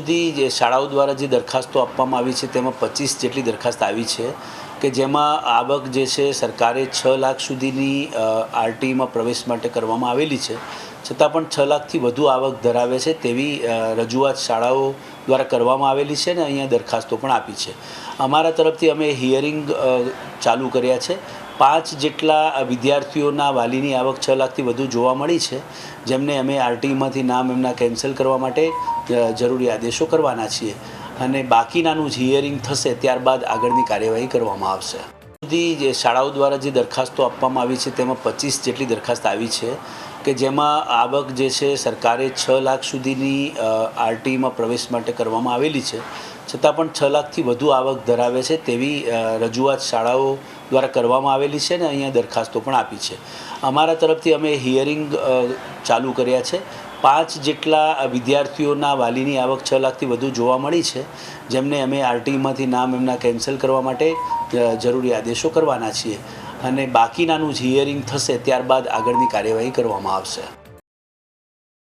સુધી જે શાળાઓ દ્વારા જે દરખાસ્તો આપવામાં આવી છે તેમાં 25 જેટલી દરખાસ્ત આવી છે કે જેમાં આવક જે છે સરકારે 6 લાખ સુધીની આરટીમાં પ્રવેશ માટે કરવામાં આવેલી છે, છતાં પણ 6 લાખથી વધુ આવક ધરાવે છે તેવી રજૂઆત શાળાઓ દ્વારા કરવામાં આવેલી છે અને અહીંયા દરખાસ્તો પણ આપી છે। અમારા તરફથી અમે હિયરિંગ ચાલુ કર્યા છે। 5 જેટલા વિદ્યાર્થીઓના વાલીની આવક 6 લાખથી વધુ જોવા મળી છે, જેમને અમે આરટીમાંથી નામ એમના કેન્સલ કરવા માટે જરૂરી આદેશો કરવાના છીએ અને બાકીનાનું હિયરિંગ થશે ત્યારબાદ આગળની કાર્યવાહી કરવામાં આવશે। સુધી જે શાળાઓ દ્વારા જે દરખાસ્તો આપવામાં આવી છે તેમાં 25 જેટલી દરખાસ્ત આવી છે કે જેમાં આવક જે છે સરકારે 6 લાખ સુધીની આરટીમાં પ્રવેશ માટે કરવામાં આવેલી છે, છતાં પણ 6 લાખથી વધુ આવક ધરાવે છે તેવી રજૂઆત શાળાઓ દ્વારા કરવામાં આવેલી છે અને અહીંયા દરખાસ્તો પણ આપી છે। અમારા તરફથી અમે હિયરિંગ ચાલુ કર્યા છે। 5 જેટલા વિદ્યાર્થીઓના વાલીની આવક 6 લાખથી વધુ જોવા મળી છે, જેમને અમે આરટીમાંથી નામ એમના કેન્સલ કરવા માટે જરૂરી આદેશો કરવાના છીએ અને બાકીનાનું હિયરિંગ થશે ત્યારબાદ આગળની કાર્યવાહી કરવામાં આવશે।